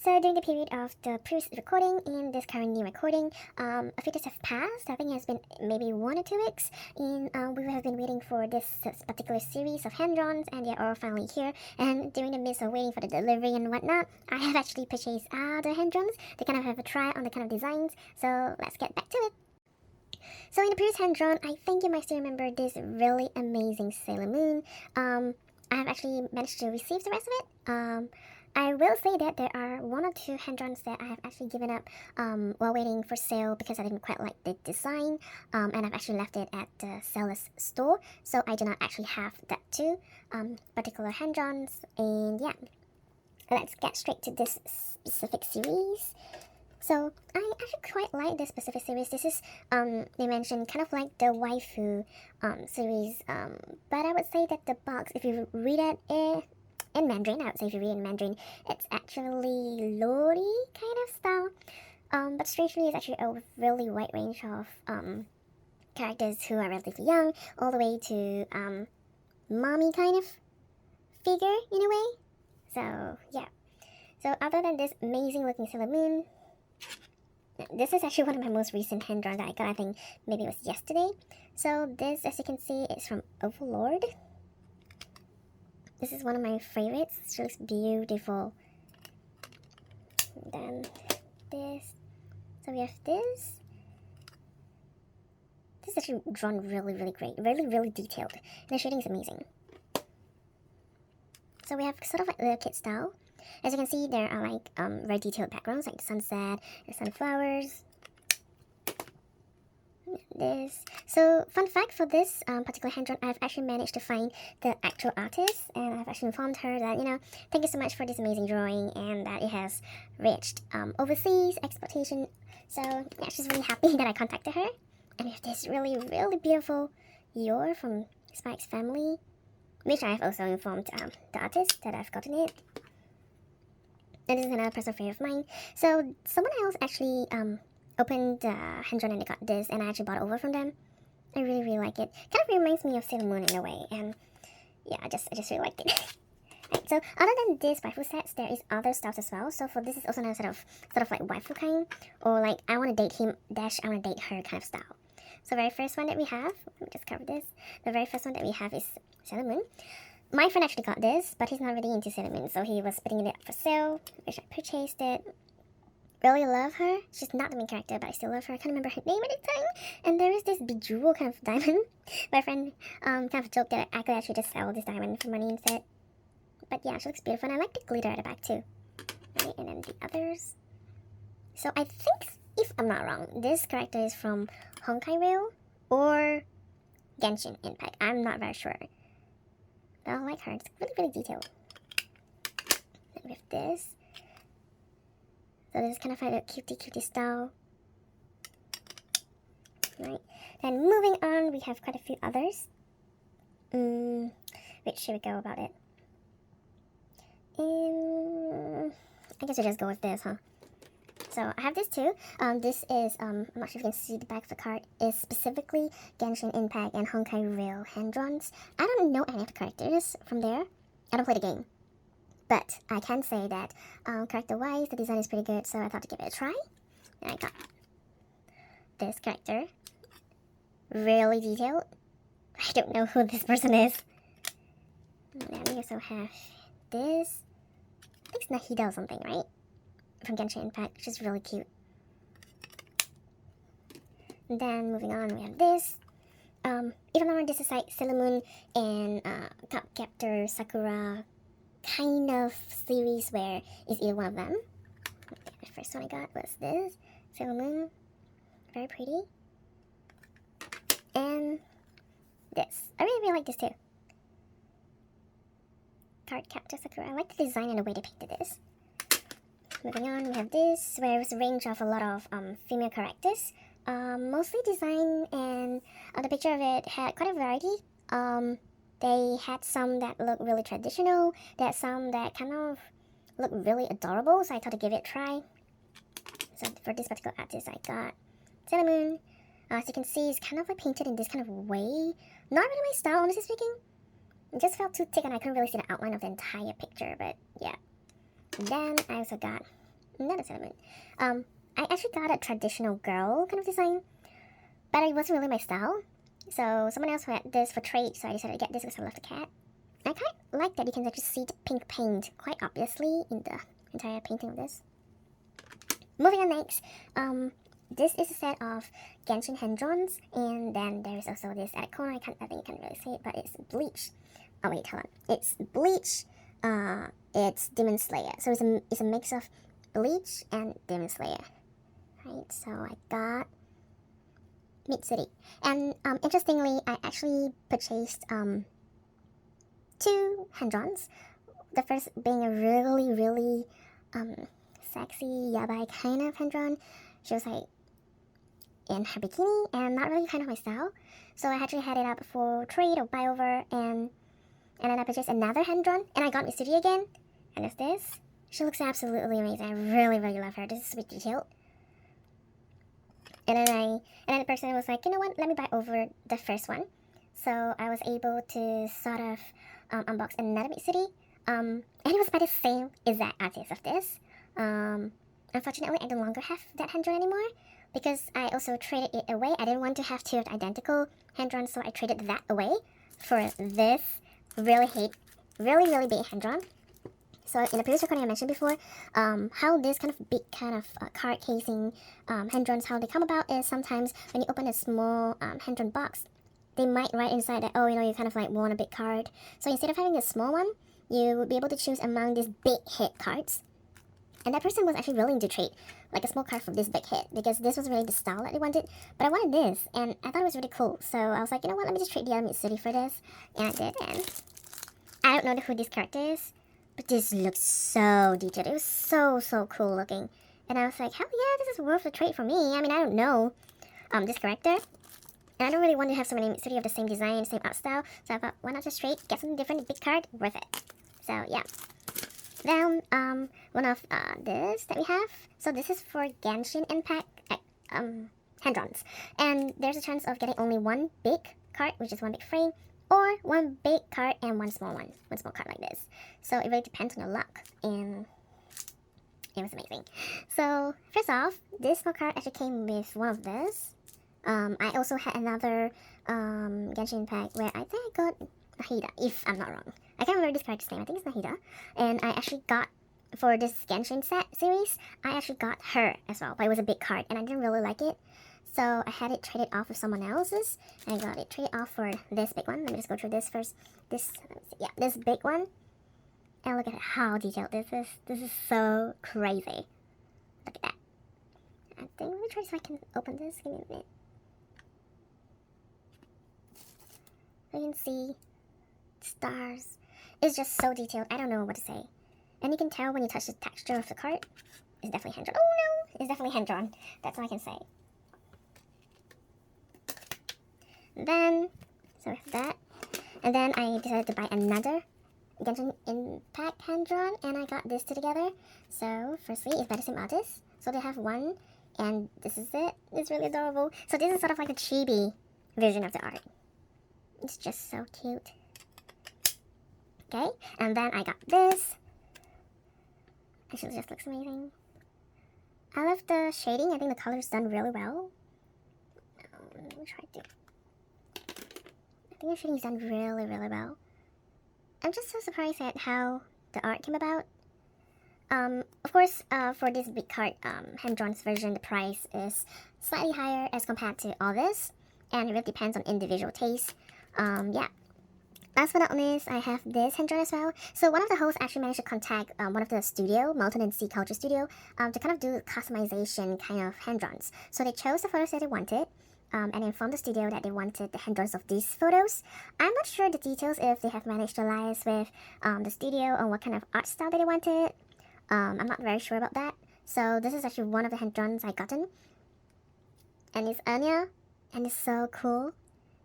So during the period of the previous recording and this current new recording, a few days have passed. I think it has been maybe 1 or 2 weeks, and we have been waiting for this particular series of hand-drawns, and they're all finally here. And during the midst of waiting for the delivery and whatnot, I have actually purchased the hand-drawns to kind of have a try on the kind of designs. So let's get back to it. So in the previous hand-drawn, I think you might still remember this really amazing Sailor Moon. I have actually managed to receive the rest of it. I will say that there are 1 or 2 hand-drawns that I have actually given up while waiting for sale because I didn't quite like the design, and I've actually left it at the seller's store, so I do not actually have that 2 particular hand-drawns. And yeah, let's get straight to this specific series. So I actually quite like this specific series. This is they mentioned kind of like the waifu series, but I would say that the box, if you read it in Mandarin, I would say if you read it in Mandarin, it's actually lori kind of style. But strangely, it's actually a really wide range of characters who are relatively young, all the way to mommy kind of figure in a way. So yeah. So other than this amazing looking Sailor Moon, this is actually one of my most recent hand drawings that I got. I think maybe it was yesterday. So this, as you can see, is from Overlord. This is one of my favorites. It looks beautiful. And then this. So we have this. This is actually drawn really great. Really detailed. And the shading is amazing. So we have sort of like little kid style. As you can see, there are like very detailed backgrounds, like the sunset, the sunflowers. This. So, fun fact for this particular hand drawn, I've actually managed to find the actual artist, and I've actually informed her that, thank you so much for this amazing drawing, and that it has reached overseas exportation. So, yeah, she's really happy that I contacted her. And we have this really beautiful Yor from Spike's family, which I've also informed the artist that I've gotten it. And this is another personal favorite of mine. So someone else actually opened the hand-drawn and they got this, and I actually bought it over from them. I really like it. Kind of reminds me of Sailor Moon in a way, and yeah, I just really liked it. Right, so other than this waifu sets, there is other styles as well. So for this is also another sort of like waifu kind, or like I want to date him dash I want to date her kind of style. So the very first one that we have, let me just cover this. The very first one that we have is Sailor Moon. My friend actually got this, but he's not really into Sailor Moon, so he was putting it up for sale, which I purchased it. Really love her. She's not the main character, but I still love her. I can't remember her name at the time. And there is this bejeweled kind of diamond. My friend kind of joked that I could actually just sell this diamond for money instead. But yeah, she looks beautiful, and I like the glitter at the back too. Right, and then the others. So I think, if I'm not wrong, this character is from Honkai Rail or Genshin Impact. I'm not very sure. I like her. It's really detailed. And we have this. So this is kind of like a cutie style. Right. Then moving on, we have quite a few others. Which should we go about it? I guess we'll just go with this, huh? So I have this too. This is, I'm not sure if you can see the back of the card, is specifically Genshin Impact and Honkai Rail hand-drawns. I don't know any of the characters from there. I don't play the game. But I can say that character-wise, the design is pretty good, so I thought to give it a try. And I got this character. Really detailed. I don't know who this person is. And then we also have this. I think it's Nahida or something, right? From Genshin Impact, which is really cute. And then moving on, we have this. If I'm not wrong, this is like Sailor Moon and Card Captor Sakura kind of series where it's either one of them. Okay, the first one I got was this Sailor Moon, very pretty, and this. I really like this too. Card Captor Sakura. I like the design and the way they painted this. Moving on, we have this, where it's a range of a lot of female characters. Mostly design, and the picture of it had quite a variety. They had some that look really traditional, there are some that kind of look really adorable, so I thought to give it a try. So for this particular artist, I got Sailor Moon. As you can see, it's kind of like painted in this kind of way. Not really my style, honestly speaking. It just felt too thick and I couldn't really see the outline of the entire picture, but yeah. And then I also got not a Sailor Moon. I actually got a traditional girl kind of design, but it wasn't really my style. So someone else had this for trade, so I decided to get this because I love the cat. I kind of like that you can actually see the pink paint quite obviously in the entire painting of this. Moving on next, this is a set of Genshin hand-drawns, and then there is also this at a corner. I think you can't really see it, but it's Bleach. Oh wait, hold on. It's Bleach. It's Demon Slayer. So it's a mix of Bleach and Demon Slayer. Right. So I got Mid City, and interestingly, I actually purchased two hand-drawns. The first being a really sexy yabai kind of hand-drawn. She was like in her bikini and not really kind of my style. So I actually had it up for trade or buy over, and then I purchased another hand-drawn, and I got Mitsuri again. And it's this. She looks absolutely amazing. I really love her. This is sweet detailed. And then the person was like, you know what? Let me buy over the first one. So I was able to sort of unbox another Mitsuri. And it was by the same exact artist of this. Unfortunately, I no longer have that hand-drawn anymore because I also traded it away. I didn't want to have two identical hand-drawn, so I traded that away for this really big hand-drawn. So in the previous recording I mentioned before, how this kind of big kind of card casing hand-drawns, how they come about is sometimes when you open a small hand-drawn box, they might write inside that, oh, you know, you kind of like want a big card. So instead of having a small one, you would be able to choose among these big hit cards. And that person was actually willing to trade like a small card for this big hit because this was really the style that they wanted. But I wanted this, and I thought it was really cool. So I was like, you know what, let me just trade the other Mitsuri for this. And I did, and I don't know who this character is, but this looks so detailed. It was so cool looking. And I was like, hell yeah, this is worth the trade for me. I mean, I don't know this character. And I don't really want to have so many Mitsuri of the same design, same art style. So I thought, why not just trade, get something different, big card, worth it. So yeah. Then one of this that we have. So this is for Genshin Impact hand-drawns. And there's a chance of getting only one big card, which is one big frame, or one big card and one small card like this. So it really depends on your luck, and it was amazing. So first off, this small card actually came with one of this. I also had another Genshin Impact where I think I got Nahida, if I'm not wrong. I can't remember this character's name. I think it's Nahida. And I actually got, for this Genshin set series, I actually got her as well, but it was a big card, and I didn't really like it. So I had it traded off with someone else's, and I got it traded off for this big one. Let me just go through this first. This big one. And look at how detailed this is. This is so crazy. Look at that. I think, let me try so I can open this. Give me a minute. So you can see stars. It's just so detailed. I don't know what to say. And you can tell when you touch the texture of the card. It's definitely hand-drawn. Oh no! It's definitely hand-drawn. That's all I can say. Then, so we have that. And then I decided to buy another Genshin Impact hand-drawn, and I got this two together. So, firstly, it's by the same artist. So they have one, and this is it. It's really adorable. So this is sort of like a chibi version of the art. It's just so cute. Okay, and then I got this. Actually, it just looks amazing. I love the shading. I think the color is done really well. Let me try to. I think the shading is done really well. I'm just so surprised at how the art came about. Of course, for this big card hand-drawn version, the price is slightly higher as compared to all this, and it really depends on individual taste. Yeah. Last but not least, I have this hand-drawn as well. So one of the hosts actually managed to contact one of the studio, Mountain and Sea Culture Studio, to kind of do customization kind of hand-drawns. So they chose the photos that they wanted, and informed the studio that they wanted the hand-drawns of these photos. I'm not sure the details if they have managed to liaise with the studio on what kind of art style that they wanted. I'm not very sure about that. So this is actually one of the hand-drawns I gotten. And it's Anya, and it's so cool.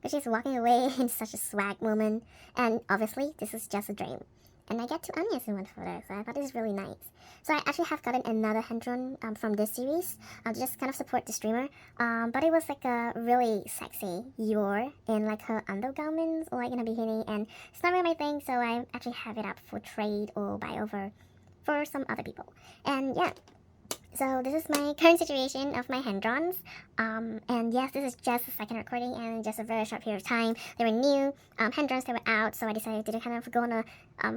But she's walking away in such a swag moment, and obviously this is just a dream. And I get two Anyas in one photo, so I thought this is really nice. So I actually have gotten another hand-drawn from this series, to just kind of support the streamer. But it was like a really sexy Yor in like her undergarments or like in a bikini, and it's not really my thing, so I actually have it up for trade or buy over for some other people. And yeah, So this is my current situation of my hand-drawns. And yes, this is just a second recording and just a very short period of time. They were new hand-drawns that were out, so I decided to kind of go on a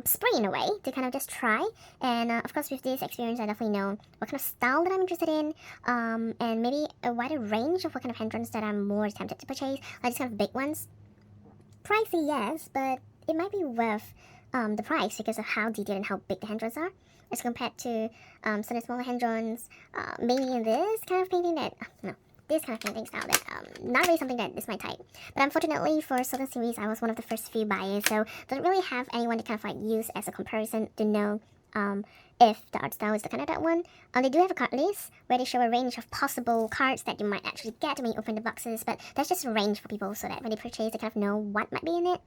spree in a way to kind of just try. And of course, with this experience, I definitely know what kind of style that I'm interested in, and maybe a wider range of what kind of hand-drawns that I'm more tempted to purchase, like these kind of big ones. Pricey, yes, but it might be worth the price because of how detailed and how big the hand-drawns are as compared to some smaller hand-drawns, maybe in this kind of painting that, no, this kind of painting style that, not really something that is my type. But unfortunately for certain series, I was one of the first few buyers, so don't really have anyone to kind of like use as a comparison to know if the art style is the kind of that one. They do have a card list where they show a range of possible cards that you might actually get when you open the boxes, but that's just a range for people so that when they purchase, they kind of know what might be in it.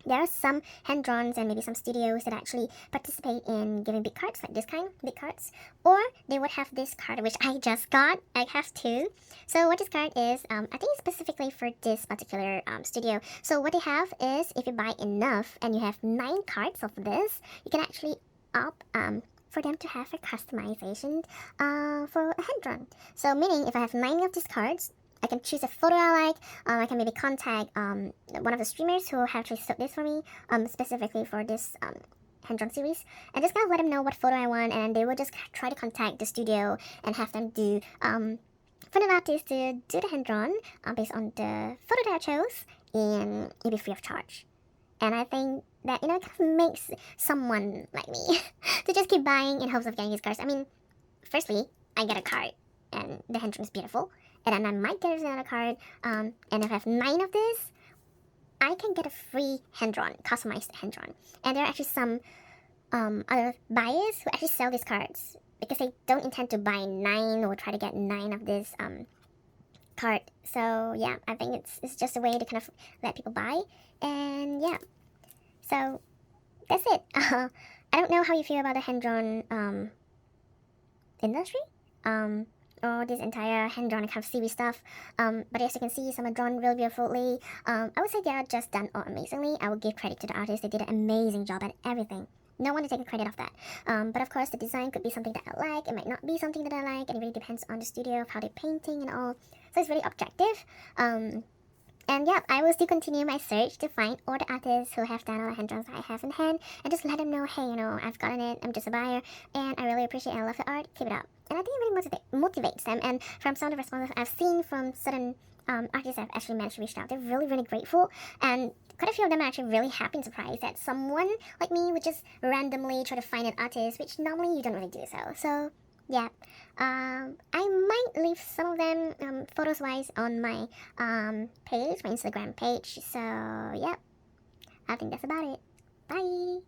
There are some hand-drawns and maybe some studios that actually participate in giving big cards, like this kind, big cards. Or they would have this card, which I just got. I have two. So what this card is, I think it's specifically for this particular studio. So what they have is, if you buy enough and you have 9 cards of this, you can actually opt for them to have a customization for a hand-drawn. So meaning, if I have 9 of these cards, I can choose a photo I like. I can maybe contact one of the streamers who have actually sold this for me, specifically for this hand-drawn series, and just kind of let them know what photo I want, and they will just try to contact the studio and have them do for the artist to do the hand-drawn based on the photo that I chose, and it'll be free of charge. And I think that, it kind of makes someone like me to just keep buying in hopes of getting these cards. I mean, firstly, I get a card, and the hand-drawn is beautiful. And then I might get another card, and if I have 9 of this, I can get a free hand-drawn, customized hand-drawn. And there are actually some other buyers who actually sell these cards because they don't intend to buy 9 or try to get 9 of this card. So yeah, I think it's just a way to kind of let people buy. And yeah, so that's it. I don't know how you feel about the hand-drawn industry. Or this entire hand-drawn kind of series stuff, but as you can see, some are drawn really beautifully. I would say they are just done all amazingly. I will give credit to the artist. They did an amazing job at everything. No one to take credit of that. But of course, the design could be something that I like. It might not be something that I like, and it really depends on the studio, of how they're painting and all. So it's really objective. And yeah, I will still continue my search to find all the artists who have done all the hand-drawns that I have in hand, and just let them know, hey, I've gotten it, I'm just a buyer, and I really appreciate and I love the art, keep it up. And I think it really motivates them, and from some of the responses I've seen from certain artists I've actually managed to reach out, they're really, really grateful, and quite a few of them are actually really happy and surprised that someone like me would just randomly try to find an artist, which normally you don't really do so. So yeah, I might leave some of them photos-wise on my page, my Instagram page. So yeah, I think that's about it. Bye!